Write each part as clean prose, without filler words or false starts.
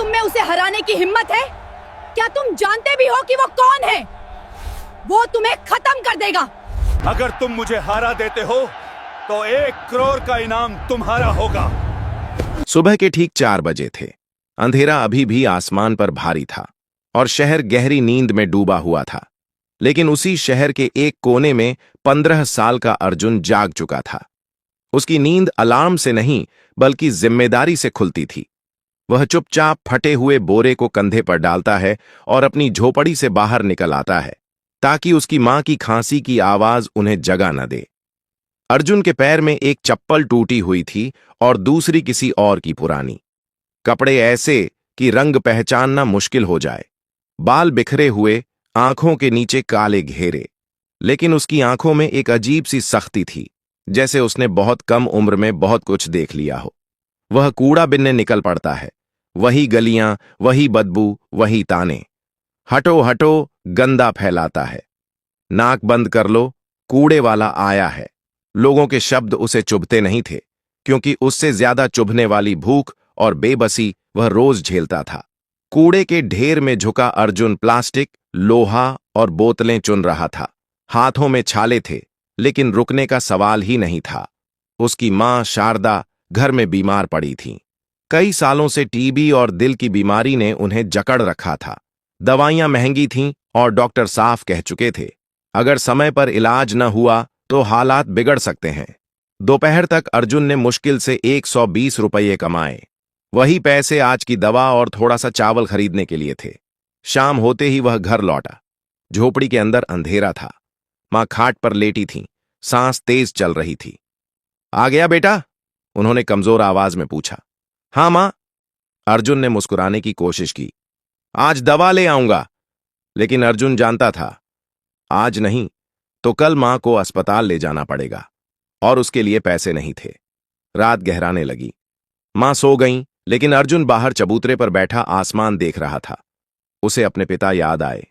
तुम में उसे हराने की हिम्मत है? क्या तुम जानते भी हो कि वो कौन है? वो तुम्हें खत्म कर देगा। अगर तुम मुझे हारा देते हो तो 1 करोड़ का इनाम तुम्हारा होगा। सुबह के ठीक 4 बजे थे। अंधेरा अभी भी आसमान पर भारी था और शहर गहरी नींद में डूबा हुआ था। लेकिन उसी शहर के एक कोने में 15 साल का अर्जुन जाग चुका था। उसकी नींद अलार्म से नहीं बल्कि जिम्मेदारी से खुलती थी। वह चुपचाप फटे हुए बोरे को कंधे पर डालता है और अपनी झोपड़ी से बाहर निकल आता है ताकि उसकी मां की खांसी की आवाज उन्हें जगा न दे। अर्जुन के पैर में एक चप्पल टूटी हुई थी और दूसरी किसी और की पुरानी। कपड़े ऐसे कि रंग पहचानना मुश्किल हो जाए। बाल बिखरे हुए, आंखों के नीचे काले घेरे। लेकिन उसकी आंखों में एक अजीब सी सख्ती थी, जैसे उसने बहुत कम उम्र में बहुत कुछ देख लिया हो। वह कूड़ा बिनने निकल पड़ता है। वही गलियां, वही बदबू, वही ताने। हटो हटो, गंदा फैलाता है। नाक बंद कर लो, कूड़े वाला आया है। लोगों के शब्द उसे चुभते नहीं थे, क्योंकि उससे ज्यादा चुभने वाली भूख और बेबसी वह रोज झेलता था। कूड़े के ढेर में झुका अर्जुन प्लास्टिक, लोहा और बोतलें चुन रहा था। हाथों में छाले थे, लेकिन रुकने का सवाल ही नहीं था। उसकी मां शारदा घर में बीमार पड़ी थीं। कई सालों से टीबी और दिल की बीमारी ने उन्हें जकड़ रखा था। दवाइयां महंगी थीं और डॉक्टर साफ कह चुके थे, अगर समय पर इलाज न हुआ तो हालात बिगड़ सकते हैं। दोपहर तक अर्जुन ने मुश्किल से 120 रुपये कमाए। वही पैसे आज की दवा और थोड़ा सा चावल खरीदने के लिए थे। शाम होते ही वह घर लौटा। झोपड़ी के अंदर अंधेरा था। मां खाट पर लेटी थीं, सांस तेज चल रही थी। आ गया बेटा? उन्होंने कमजोर आवाज में पूछा। हां मां, अर्जुन ने मुस्कुराने की कोशिश की। आज दवा ले आऊंगा। लेकिन अर्जुन जानता था, आज नहीं तो कल मां को अस्पताल ले जाना पड़ेगा और उसके लिए पैसे नहीं थे। रात गहराने लगी। मां सो गईं, लेकिन अर्जुन बाहर चबूतरे पर बैठा आसमान देख रहा था। उसे अपने पिता याद आए।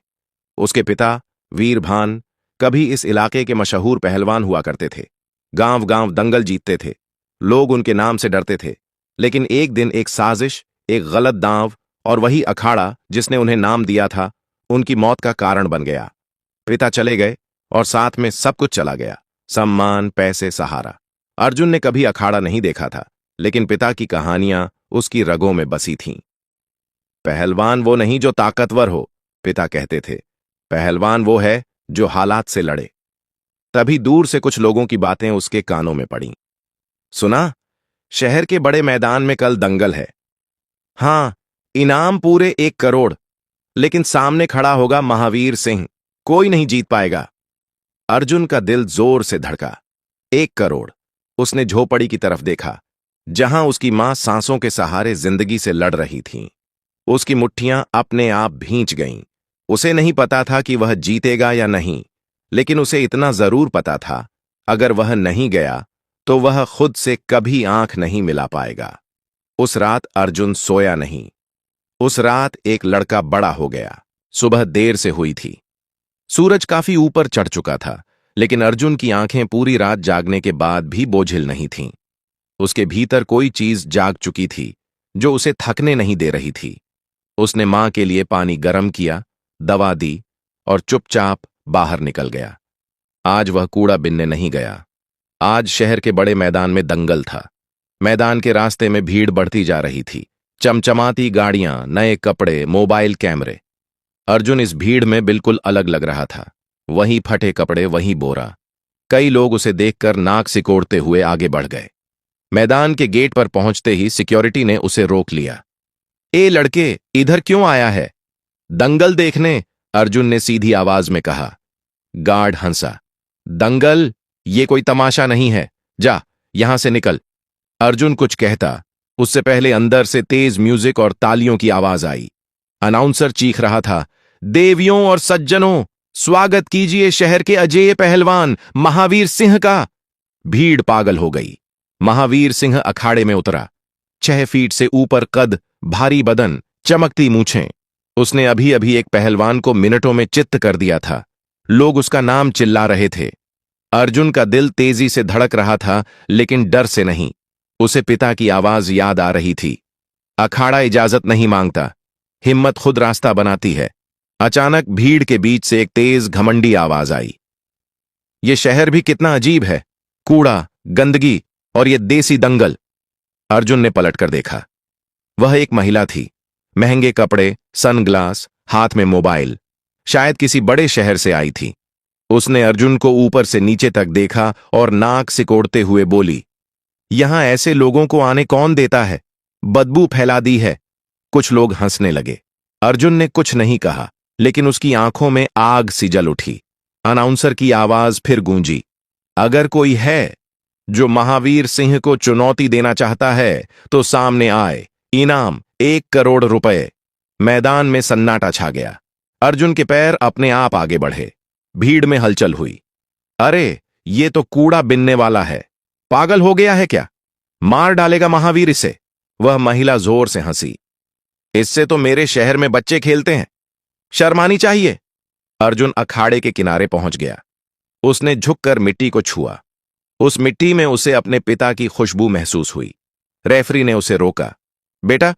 उसके पिता वीरभान कभी इस इलाके के मशहूर पहलवान हुआ करते थे। गांव गांव दंगल जीतते थे। लोग उनके नाम से डरते थे। लेकिन एक दिन एक साजिश, एक गलत दांव और वही अखाड़ा जिसने उन्हें नाम दिया था, उनकी मौत का कारण बन गया। पिता चले गए और साथ में सब कुछ चला गया, सम्मान, पैसे, सहारा। अर्जुन ने कभी अखाड़ा नहीं देखा था, लेकिन पिता की कहानियां उसकी रगों में बसी थीं। पहलवान वो नहीं जो ताकतवर हो, पिता कहते थे। पहलवान वो है जो हालात से लड़े। तभी दूर से कुछ लोगों की बातें उसके कानों में पड़ीं। सुना, शहर के बड़े मैदान में कल दंगल है। हां, इनाम पूरे 1 करोड़, लेकिन सामने खड़ा होगा महावीर सिंह। कोई नहीं जीत पाएगा। अर्जुन का दिल जोर से धड़का। 1 करोड़। उसने झोपड़ी की तरफ देखा, जहां उसकी मां सांसों के सहारे जिंदगी से लड़ रही थीं। उसकी मुट्ठियां अपने आप भींच गईं। उसे नहीं पता था कि वह जीतेगा या नहीं, लेकिन उसे इतना जरूर पता था, अगर वह नहीं गया तो वह खुद से कभी आंख नहीं मिला पाएगा। उस रात अर्जुन सोया नहीं। उस रात एक लड़का बड़ा हो गया। सुबह देर से हुई थी। सूरज काफी ऊपर चढ़ चुका था, लेकिन अर्जुन की आंखें पूरी रात जागने के बाद भी बोझिल नहीं थीं। उसके भीतर कोई चीज जाग चुकी थी जो उसे थकने नहीं दे रही थी। उसने मां के लिए पानी गर्म किया, दवा दी और चुपचाप बाहर निकल गया। आज वह कूड़ा बिनने नहीं गया। आज शहर के बड़े मैदान में दंगल था। मैदान के रास्ते में भीड़ बढ़ती जा रही थी। चमचमाती गाड़ियां, नए कपड़े, मोबाइल कैमरे। अर्जुन इस भीड़ में बिल्कुल अलग लग रहा था। वही फटे कपड़े, वही बोरा। कई लोग उसे देखकर नाक सिकोड़ते हुए आगे बढ़ गए। मैदान के गेट पर पहुंचते ही सिक्योरिटी ने उसे रोक लिया। ए लड़के, इधर क्यों आया है? दंगल देखने, अर्जुन ने सीधी आवाज में कहा। गार्ड हंसा। दंगल? ये कोई तमाशा नहीं है, जा यहां से निकल। अर्जुन कुछ कहता, उससे पहले अंदर से तेज म्यूजिक और तालियों की आवाज आई। अनाउंसर चीख रहा था, देवियों और सज्जनों, स्वागत कीजिए शहर के अजेय पहलवान महावीर सिंह का। भीड़ पागल हो गई। महावीर सिंह अखाड़े में उतरा। 6 फीट से ऊपर कद, भारी बदन, चमकती मूछें। उसने अभी अभी एक पहलवान को मिनटों में चित्त कर दिया था। लोग उसका नाम चिल्ला रहे थे। अर्जुन का दिल तेजी से धड़क रहा था, लेकिन डर से नहीं। उसे पिता की आवाज याद आ रही थी। अखाड़ा इजाजत नहीं मांगता, हिम्मत खुद रास्ता बनाती है। अचानक भीड़ के बीच से एक तेज घमंडी आवाज आई। ये शहर भी कितना अजीब है, कूड़ा, गंदगी और ये देसी दंगल। अर्जुन ने पलटकर देखा। वह एक महिला थी, महंगे कपड़े, सनग्लास, हाथ में मोबाइल। शायद किसी बड़े शहर से आई थी। उसने अर्जुन को ऊपर से नीचे तक देखा और नाक सिकोड़ते हुए बोली, यहां ऐसे लोगों को आने कौन देता है? बदबू फैला दी है। कुछ लोग हंसने लगे। अर्जुन ने कुछ नहीं कहा, लेकिन उसकी आंखों में आग सी जल उठी। अनाउंसर की आवाज फिर गूंजी, अगर कोई है जो महावीर सिंह को चुनौती देना चाहता है तो सामने आए, इनाम 1 करोड़ रुपए। मैदान में सन्नाटा छा गया। अर्जुन के पैर अपने आप आगे बढ़े। भीड़ में हलचल हुई। अरे, ये तो कूड़ा बिनने वाला है, पागल हो गया है क्या? मार डालेगा महावीर इसे। वह महिला जोर से हंसी। इससे तो मेरे शहर में बच्चे खेलते हैं, शर्मानी चाहिए। अर्जुन अखाड़े के किनारे पहुंच गया। उसने झुककर मिट्टी को छुआ। उस मिट्टी में उसे अपने पिता की खुशबू महसूस हुई। रेफरी ने उसे रोका। बेटा,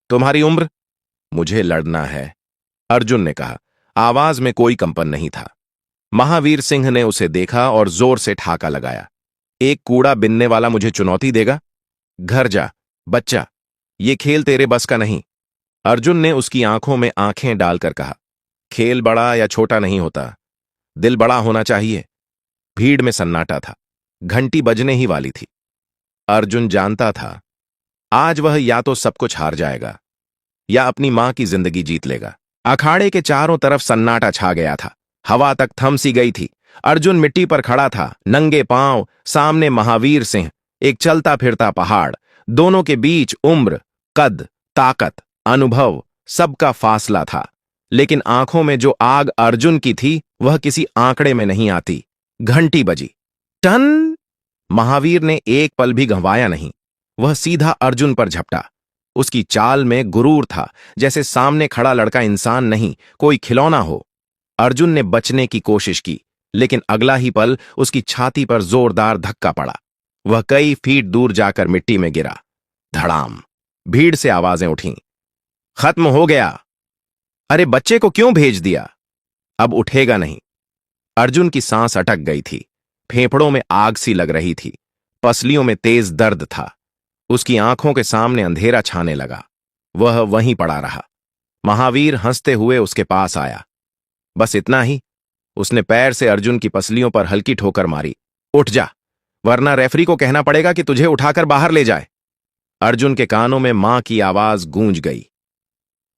तुम्हारी उम्र? मुझे लड़ना है, अर्जुन ने कहा। आवाज में कोई कंपन नहीं था। महावीर सिंह ने उसे देखा और जोर से ठाका लगाया। एक कूड़ा बिनने वाला मुझे चुनौती देगा? घर जा बच्चा, ये खेल तेरे बस का नहीं। अर्जुन ने उसकी आंखों में आंखें डालकर कहा, खेल बड़ा या छोटा नहीं होता, दिल बड़ा होना चाहिए। भीड़ में सन्नाटा था। घंटी बजने ही वाली थी। अर्जुन जानता था आज वह या तो सब कुछ हार जाएगा या अपनी मां की जिंदगी जीत लेगा। अखाड़े के चारों तरफ सन्नाटा छा गया था। हवा तक थम सी गई थी। अर्जुन मिट्टी पर खड़ा था, नंगे पांव। सामने महावीर सिंह, एक चलता फिरता पहाड़। दोनों के बीच उम्र, कद, ताकत, अनुभव, सबका फासला था। लेकिन आंखों में जो आग अर्जुन की थी वह किसी आंकड़े में नहीं आती। घंटी बजी। टन! महावीर ने एक पल भी गंवाया नहीं। वह सीधा अर्जुन पर झपटा। उसकी चाल में गुरूर था, जैसे सामने खड़ा लड़का इंसान नहीं, कोई खिलौना हो। अर्जुन ने बचने की कोशिश की, लेकिन अगला ही पल उसकी छाती पर जोरदार धक्का पड़ा। वह कई फीट दूर जाकर मिट्टी में गिरा। धड़ाम! भीड़ से आवाजें उठीं। खत्म हो गया। अरे, बच्चे को क्यों भेज दिया? अब उठेगा नहीं। अर्जुन की सांस अटक गई थी। फेफड़ों में आग सी लग रही थी। पसलियों में तेज दर्द था। उसकी आंखों के सामने अंधेरा छाने लगा। वह वहीं पड़ा रहा। महावीर हंसते हुए उसके पास आया। बस इतना ही। उसने पैर से अर्जुन की पसलियों पर हल्की ठोकर मारी। उठ जा, वरना रेफरी को कहना पड़ेगा कि तुझे उठाकर बाहर ले जाए। अर्जुन के कानों में मां की आवाज गूंज गई।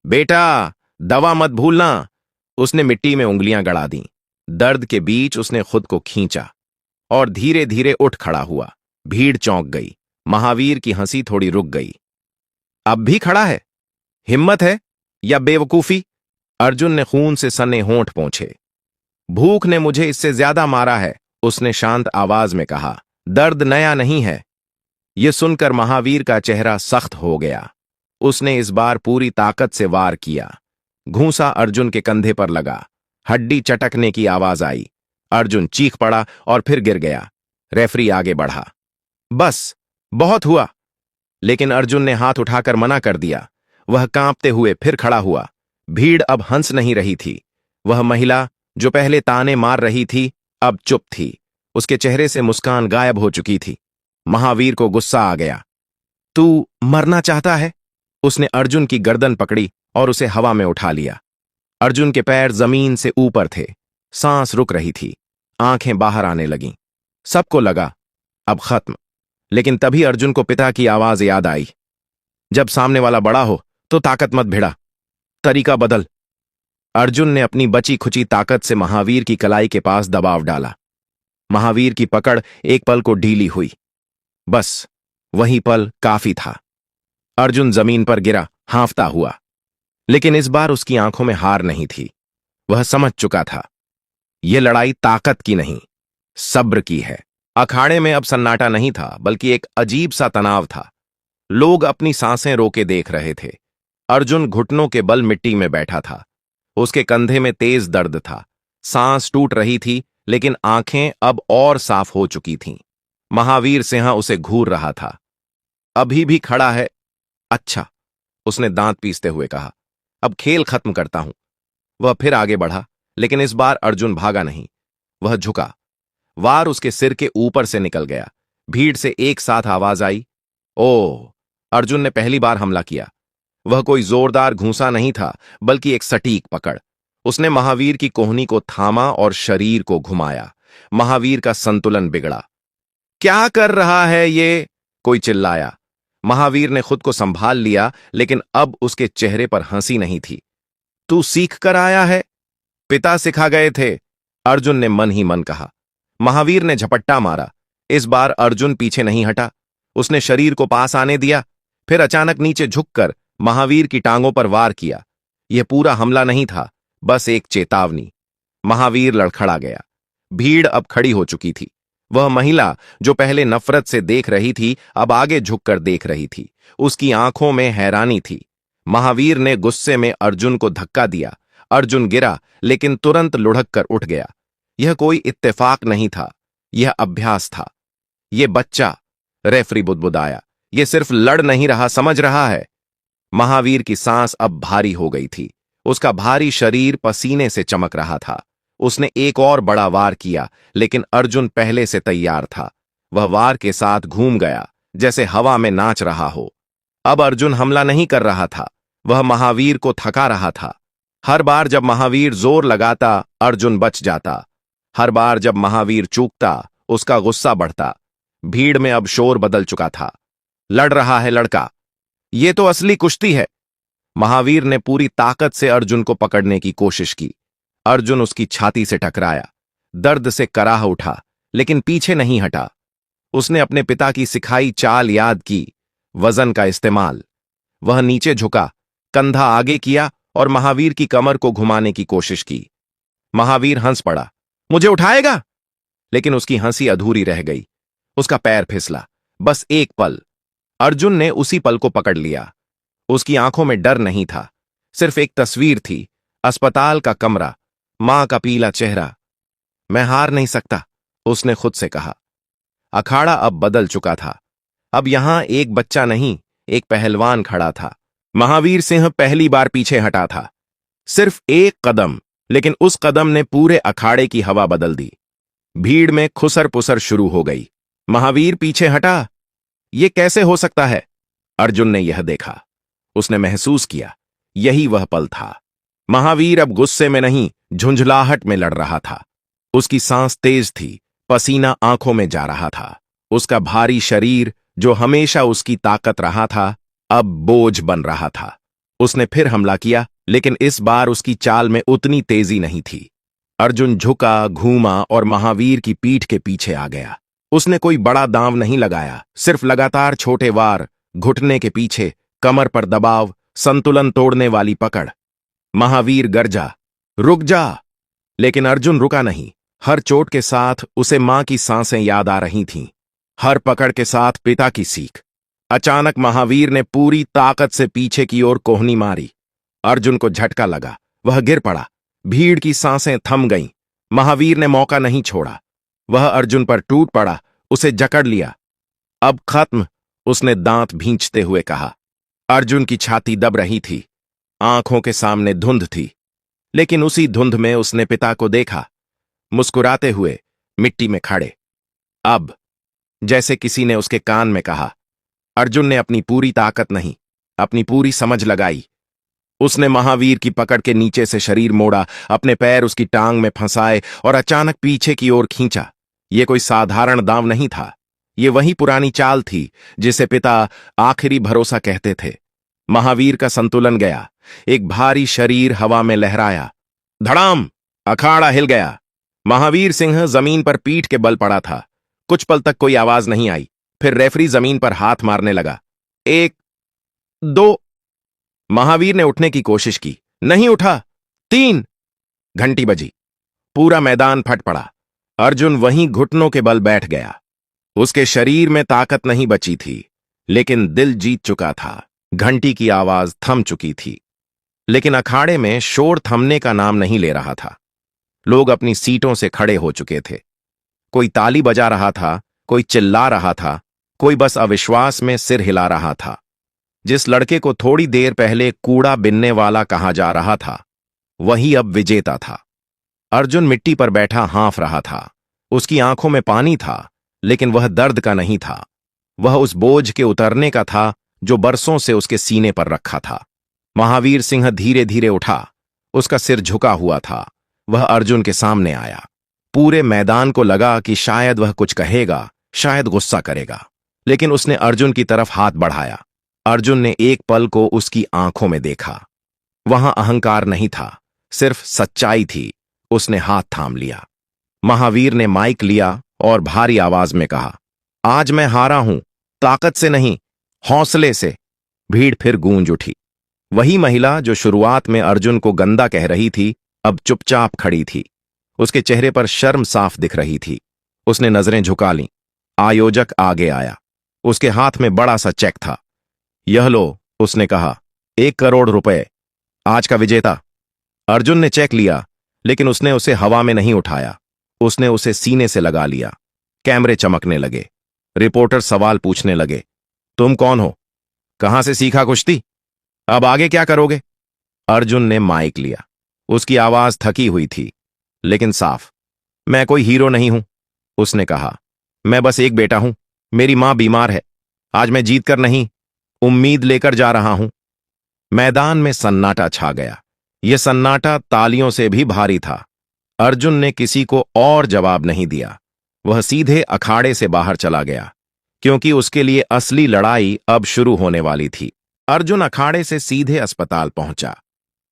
बेटा, दवा मत भूलना। उसने मिट्टी में उंगलियां गड़ा दीं। दर्द के बीच उसने खुद को खींचा और धीरे धीरे उठ खड़ा हुआ। भीड़ चौंक गई। महावीर की हंसी थोड़ी रुक गई। अब भी खड़ा है? हिम्मत है या बेवकूफी? अर्जुन ने खून से सने होंठ पोंछे। भूख ने मुझे इससे ज्यादा मारा है, उसने शांत आवाज में कहा। दर्द नया नहीं है। यह सुनकर महावीर का चेहरा सख्त हो गया। उसने इस बार पूरी ताकत से वार किया। घूंसा अर्जुन के कंधे पर लगा। हड्डी चटकने की आवाज आई। अर्जुन चीख पड़ा और फिर गिर गया। रेफरी आगे बढ़ा। बस, बहुत हुआ। लेकिन अर्जुन ने हाथ उठाकर मना कर दिया। वह कांपते हुए फिर खड़ा हुआ। भीड़ अब हंस नहीं रही थी। वह महिला जो पहले ताने मार रही थी, अब चुप थी। उसके चेहरे से मुस्कान गायब हो चुकी थी। महावीर को गुस्सा आ गया। तू मरना चाहता है? उसने अर्जुन की गर्दन पकड़ी और उसे हवा में उठा लिया। अर्जुन के पैर जमीन से ऊपर थे। सांस रुक रही थी। आंखें बाहर आने लगीं। सबको लगा अब खत्म। लेकिन तभी अर्जुन को पिता की आवाज याद आई। जब सामने वाला बड़ा हो तो ताकत मत भिड़ा, तरीका बदल। अर्जुन ने अपनी बची खुची ताकत से महावीर की कलाई के पास दबाव डाला। महावीर की पकड़ एक पल को ढीली हुई। बस वही पल काफी था। अर्जुन जमीन पर गिरा, हांफता हुआ। लेकिन इस बार उसकी आंखों में हार नहीं थी। वह समझ चुका था, यह लड़ाई ताकत की नहीं, सब्र की है। अखाड़े में अब सन्नाटा नहीं था, बल्कि एक अजीब सा तनाव था। लोग अपनी सांसें रोके देख रहे थे। अर्जुन घुटनों के बल मिट्टी में बैठा था। उसके कंधे में तेज दर्द था। सांस टूट रही थी, लेकिन आंखें अब और साफ हो चुकी थीं। महावीर सिंह उसे घूर रहा था। अभी भी खड़ा है? अच्छा, उसने दांत पीसते हुए कहा। अब खेल खत्म करता हूं। वह फिर आगे बढ़ा, लेकिन इस बार अर्जुन भागा नहीं। वह झुका। वार उसके सिर के ऊपर से निकल गया। भीड़ से एक साथ आवाज आई, ओह! अर्जुन ने पहली बार हमला किया। वह कोई जोरदार घूंसा नहीं था, बल्कि एक सटीक पकड़। उसने महावीर की कोहनी को थामा और शरीर को घुमाया। महावीर का संतुलन बिगड़ा। क्या कर रहा है ये? कोई चिल्लाया। महावीर ने खुद को संभाल लिया, लेकिन अब उसके चेहरे पर हंसी नहीं थी। तू सीख कर आया है? पिता सिखा गए थे, अर्जुन ने मन ही मन कहा। महावीर ने झपट्टा मारा। इस बार अर्जुन पीछे नहीं हटा। उसने शरीर को पास आने दिया, फिर अचानक नीचे झुककर महावीर की टांगों पर वार किया। यह पूरा हमला नहीं था, बस एक चेतावनी। महावीर लड़खड़ा गया। भीड़ अब खड़ी हो चुकी थी। वह महिला जो पहले नफरत से देख रही थी, अब आगे झुककर देख रही थी। उसकी आंखों में हैरानी थी। महावीर ने गुस्से में अर्जुन को धक्का दिया। अर्जुन गिरा, लेकिन तुरंत लुढ़क कर उठ गया। यह कोई इत्तेफाक नहीं था, यह अभ्यास था। यह बच्चा, रेफरी बुदबुदाया, यह सिर्फ लड़ नहीं रहा, समझ रहा है। महावीर की सांस अब भारी हो गई थी। उसका भारी शरीर पसीने से चमक रहा था। उसने एक और बड़ा वार किया, लेकिन अर्जुन पहले से तैयार था। वह वार के साथ घूम गया, जैसे हवा में नाच रहा हो। अब अर्जुन हमला नहीं कर रहा था, वह महावीर को थका रहा था। हर बार जब महावीर जोर लगाता, अर्जुन बच जाता। हर बार जब महावीर चूकता, उसका गुस्सा बढ़ता। भीड़ में अब शोर बदल चुका था। लड़ रहा है लड़का, ये तो असली कुश्ती है। महावीर ने पूरी ताकत से अर्जुन को पकड़ने की कोशिश की। अर्जुन उसकी छाती से टकराया। दर्द से कराह उठा, लेकिन पीछे नहीं हटा। उसने अपने पिता की सिखाई चाल याद की, वजन का इस्तेमाल। वह नीचे झुका, कंधा आगे किया और महावीर की कमर को घुमाने की कोशिश की। महावीर हंस पड़ा, मुझे उठाएगा? लेकिन उसकी हंसी अधूरी रह गई। उसका पैर फिसला। बस एक पल। अर्जुन ने उसी पल को पकड़ लिया। उसकी आंखों में डर नहीं था, सिर्फ एक तस्वीर थी। अस्पताल का कमरा, मां का पीला चेहरा। मैं हार नहीं सकता, उसने खुद से कहा। अखाड़ा अब बदल चुका था। अब यहां एक बच्चा नहीं, एक पहलवान खड़ा था। महावीर सिंह पहली बार पीछे हटा था। सिर्फ एक कदम, लेकिन उस कदम ने पूरे अखाड़े की हवा बदल दी। भीड़ में खुसर पुसर शुरू हो गई। महावीर पीछे हटा, यह कैसे हो सकता है? अर्जुन ने यह देखा। उसने महसूस किया, यही वह पल था। महावीर अब गुस्से में नहीं, झुंझलाहट में लड़ रहा था। उसकी सांस तेज थी, पसीना आंखों में जा रहा था। उसका भारी शरीर, जो हमेशा उसकी ताकत रहा था, अब बोझ बन रहा था। उसने फिर हमला किया, लेकिन इस बार उसकी चाल में उतनी तेजी नहीं थी। अर्जुन झुका, घूमा और महावीर की पीठ के पीछे आ गया। उसने कोई बड़ा दांव नहीं लगाया, सिर्फ लगातार छोटे वार, घुटने के पीछे, कमर पर दबाव, संतुलन तोड़ने वाली पकड़। महावीर गरजा, रुक जा! लेकिन अर्जुन रुका नहीं। हर चोट के साथ उसे मां की सांसें याद आ रही थीं। हर पकड़ के साथ पिता की सीख। अचानक महावीर ने पूरी ताकत से पीछे की ओर कोहनी मारी। अर्जुन को झटका लगा, वह गिर पड़ा। भीड़ की सांसें थम गईं। महावीर ने मौका नहीं छोड़ा। वह अर्जुन पर टूट पड़ा, उसे जकड़ लिया। अब खत्म, उसने दांत भींचते हुए कहा। अर्जुन की छाती दब रही थी। आंखों के सामने धुंध थी, लेकिन उसी धुंध में उसने पिता को देखा, मुस्कुराते हुए, मिट्टी में खड़े। अब, जैसे किसी ने उसके कान में कहा। अर्जुन ने अपनी पूरी ताकत नहीं, अपनी पूरी समझ लगाई। उसने महावीर की पकड़ के नीचे से शरीर मोड़ा, अपने पैर उसकी टांग में फंसाए और अचानक पीछे की ओर खींचा। यह कोई साधारण दांव नहीं था। ये वही पुरानी चाल थी जिसे पिता आखिरी भरोसा कहते थे। महावीर का संतुलन गया। एक भारी शरीर हवा में लहराया। धड़ाम! अखाड़ा हिल गया। महावीर सिंह जमीन पर पीठ के बल पड़ा था। कुछ पल तक कोई आवाज नहीं आई। फिर रेफरी जमीन पर हाथ मारने लगा। 1, 2। महावीर ने उठने की कोशिश की, नहीं उठा। 3। घंटी बजी। पूरा मैदान फट पड़ा। अर्जुन वहीं घुटनों के बल बैठ गया। उसके शरीर में ताकत नहीं बची थी, लेकिन दिल जीत चुका था। घंटी की आवाज थम चुकी थी, लेकिन अखाड़े में शोर थमने का नाम नहीं ले रहा था। लोग अपनी सीटों से खड़े हो चुके थे। कोई ताली बजा रहा था, कोई चिल्ला रहा था, कोई बस अविश्वास में सिर हिला रहा था। जिस लड़के को थोड़ी देर पहले कूड़ा बिनने वाला कहा जा रहा था, वही अब विजेता था। अर्जुन मिट्टी पर बैठा हाँफ रहा था। उसकी आंखों में पानी था, लेकिन वह दर्द का नहीं था। वह उस बोझ के उतरने का था जो बरसों से उसके सीने पर रखा था। महावीर सिंह धीरे धीरे उठा। उसका सिर झुका हुआ था। वह अर्जुन के सामने आया। पूरे मैदान को लगा कि शायद वह कुछ कहेगा, शायद गुस्सा करेगा, लेकिन उसने अर्जुन की तरफ हाथ बढ़ाया। अर्जुन ने एक पल को उसकी आंखों में देखा। वहां अहंकार नहीं था, सिर्फ सच्चाई थी। उसने हाथ थाम लिया। महावीर ने माइक लिया और भारी आवाज में कहा, आज मैं हारा हूं, ताकत से नहीं, हौसले से। भीड़ फिर गूंज उठी। वही महिला जो शुरुआत में अर्जुन को गंदा कह रही थी, अब चुपचाप खड़ी थी। उसके चेहरे पर शर्म साफ दिख रही थी। उसने नजरें झुका लीं। आयोजक आगे आया। उसके हाथ में बड़ा सा चेक था। यह लो, उसने कहा, 1 करोड़ रुपए, आज का विजेता। अर्जुन ने चेक लिया, लेकिन उसने उसे हवा में नहीं उठाया। उसने उसे सीने से लगा लिया। कैमरे चमकने लगे। रिपोर्टर सवाल पूछने लगे, तुम कौन हो? कहां से सीखा कुश्ती? अब आगे क्या करोगे? अर्जुन ने माइक लिया। उसकी आवाज थकी हुई थी, लेकिन साफ। मैं कोई हीरो नहीं हूं, उसने कहा। मैं बस एक बेटा हूं। मेरी मां बीमार है। आज मैं जीत कर नहीं, उम्मीद लेकर जा रहा हूं। मैदान में सन्नाटा छा गया। यह सन्नाटा तालियों से भी भारी था। अर्जुन ने किसी को और जवाब नहीं दिया। वह सीधे अखाड़े से बाहर चला गया, क्योंकि उसके लिए असली लड़ाई अब शुरू होने वाली थी। अर्जुन अखाड़े से सीधे अस्पताल पहुंचा।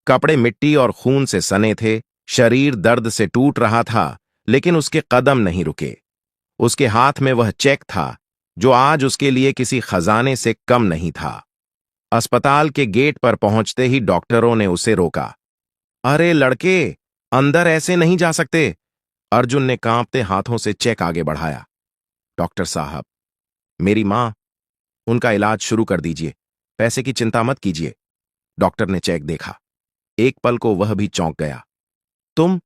कपड़े मिट्टी और खून से सने थे। शरीर दर्द से टूट रहा था, लेकिन उसके कदम नहीं रुके। उसके हाथ में वह चेक था जो आज उसके लिए किसी खजाने से कम नहीं था। अस्पताल के गेट पर पहुंचते ही डॉक्टरों ने उसे रोका। अरे लड़के, अंदर ऐसे नहीं जा सकते। अर्जुन ने कांपते हाथों से चेक आगे बढ़ाया। डॉक्टर साहब, मेरी मां, उनका इलाज शुरू कर दीजिए। पैसे की चिंता मत कीजिए। डॉक्टर ने चेक देखा। एक पल को वह भी चौंक गया। तुम?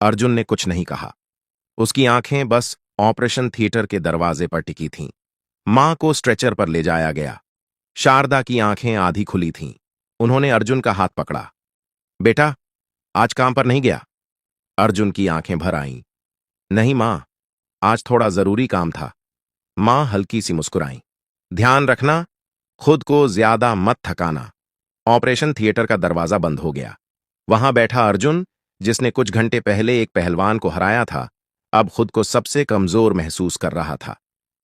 अर्जुन ने कुछ नहीं कहा। उसकी आंखें बस ऑपरेशन थिएटर के दरवाजे पर टिकी थीं। मां को स्ट्रेचर पर ले जाया गया। शारदा की आंखें आधी खुली थीं। उन्होंने अर्जुन का हाथ पकड़ा। बेटा, आज काम पर नहीं गया? अर्जुन की आंखें भर आईं। नहीं मां, आज थोड़ा जरूरी काम था। मां हल्की सी मुस्कुराई। ध्यान रखना, खुद को ज्यादा मत थकाना। ऑपरेशन थिएटर का दरवाजा बंद हो गया। वहां बैठा अर्जुन, जिसने कुछ घंटे पहले एक पहलवान को हराया था, अब खुद को सबसे कमजोर महसूस कर रहा था।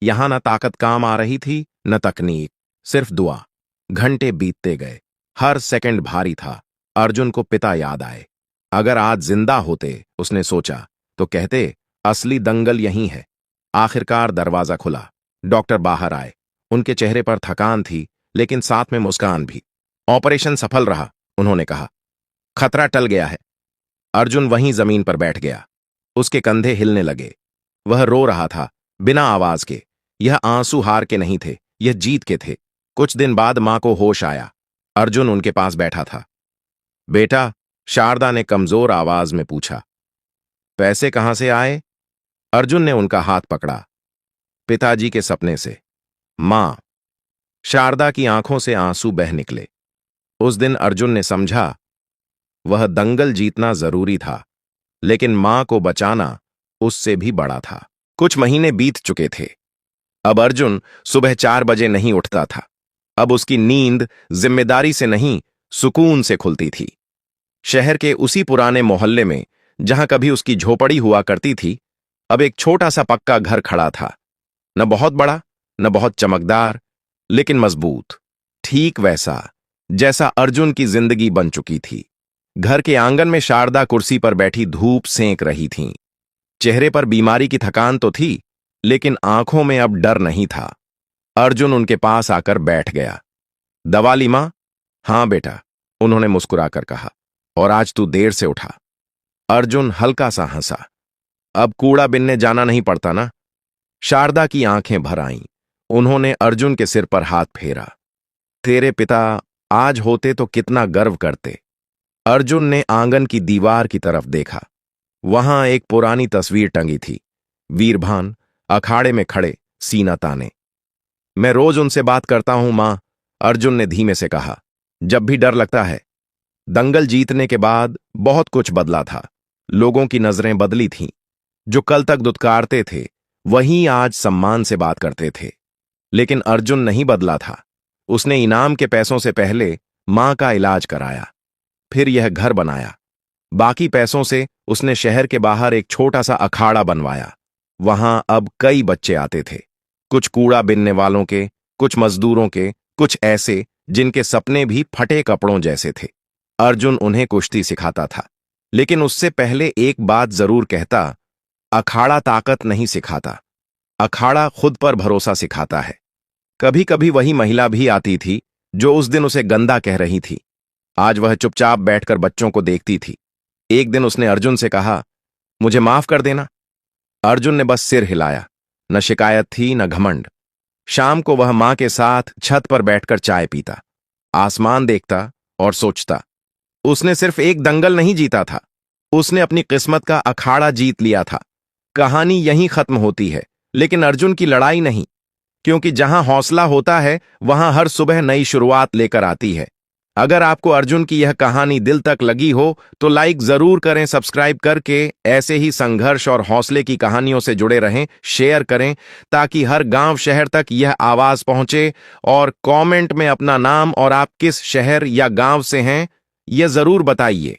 यहां न ताकत काम आ रही थी, न तकनीक, सिर्फ दुआ। घंटे बीतते गए। हर सेकंड भारी था। अर्जुन को पिता याद आए। अगर आज जिंदा होते, उसने सोचा, तो कहते असली दंगल यहीं है। आखिरकार दरवाजा खुला। डॉक्टर बाहर आए। उनके चेहरे पर थकान थी, लेकिन साथ में मुस्कान भी। ऑपरेशन सफल रहा, उन्होंने कहा। खतरा टल गया है। अर्जुन वहीं जमीन पर बैठ गया। उसके कंधे हिलने लगे। वह रो रहा था, बिना आवाज के। यह आंसू हार के नहीं थे, यह जीत के थे। कुछ दिन बाद मां को होश आया। अर्जुन उनके पास बैठा था। बेटा, शारदा ने कमजोर आवाज में पूछा। पैसे कहां से आए? अर्जुन ने उनका हाथ पकड़ा। पिताजी के सपने से। मां। शारदा की आंखों से आंसू बह निकले। उस दिन अर्जुन ने समझा, वह दंगल जीतना जरूरी था, लेकिन मां को बचाना उससे भी बड़ा था। कुछ महीने बीत चुके थे। अब अर्जुन सुबह 4 बजे नहीं उठता था। अब उसकी नींद जिम्मेदारी से नहीं, सुकून से खुलती थी। शहर के उसी पुराने मोहल्ले में, जहां कभी उसकी झोपड़ी हुआ करती थी, अब एक छोटा सा पक्का घर खड़ा था। न बहुत बड़ा, न बहुत चमकदार, लेकिन मजबूत। ठीक वैसा जैसा अर्जुन की जिंदगी बन चुकी थी। घर के आंगन में शारदा कुर्सी पर बैठी धूप सेंक रही थीं। चेहरे पर बीमारी की थकान तो थी, लेकिन आंखों में अब डर नहीं था। अर्जुन उनके पास आकर बैठ गया। दवा ली मां? हां बेटा, उन्होंने मुस्कुराकर कहा। और आज तू देर से उठा? अर्जुन हल्का सा हंसा। अब कूड़ा बिनने जाना नहीं पड़ता ना? शारदा की आंखें भर आईं। उन्होंने अर्जुन के सिर पर हाथ फेरा। तेरे पिता आज होते तो कितना गर्व करते। अर्जुन ने आंगन की दीवार की तरफ देखा। वहां एक पुरानी तस्वीर टंगी थी। वीरभान अखाड़े में खड़े, सीना ताने। मैं रोज उनसे बात करता हूं मां, अर्जुन ने धीमे से कहा, जब भी डर लगता है। दंगल जीतने के बाद बहुत कुछ बदला था। लोगों की नजरें बदली थीं। जो कल तक दुत्कारते थे वहीं आज सम्मान से बात करते थे। लेकिन अर्जुन नहीं बदला था। उसने इनाम के पैसों से पहले मां का इलाज कराया, फिर यह घर बनाया। बाकी पैसों से उसने शहर के बाहर एक छोटा सा अखाड़ा बनवाया। वहां अब कई बच्चे आते थे, कुछ कूड़ा बिनने वालों के, कुछ मजदूरों के, कुछ ऐसे जिनके सपने भी फटे कपड़ों जैसे थे। अर्जुन उन्हें कुश्ती सिखाता था, लेकिन उससे पहले एक बात जरूर कहता, अखाड़ा ताकत नहीं सिखाता, अखाड़ा खुद पर भरोसा सिखाता है। कभी कभी वही महिला भी आती थी जो उस दिन उसे गंदा कह रही थी। आज वह चुपचाप बैठकर बच्चों को देखती थी। एक दिन उसने अर्जुन से कहा, मुझे माफ कर देना। अर्जुन ने बस सिर हिलाया। न शिकायत थी न घमंड। शाम को वह मां के साथ छत पर बैठकर चाय पीता, आसमान देखता और सोचता। उसने सिर्फ एक दंगल नहीं जीता था, उसने अपनी किस्मत का अखाड़ा जीत लिया था। कहानी यहीं खत्म होती है, लेकिन अर्जुन की लड़ाई नहीं, क्योंकि जहां हौसला होता है वहां हर सुबह नई शुरुआत लेकर आती है। अगर आपको अर्जुन की यह कहानी दिल तक लगी हो तो लाइक जरूर करें, सब्सक्राइब करके ऐसे ही संघर्ष और हौसले की कहानियों से जुड़े रहें, शेयर करें ताकि हर गांव शहर तक यह आवाज पहुंचे। और कमेंट में अपना नाम और आप किस शहर या गांव से हैं यह जरूर बताइए।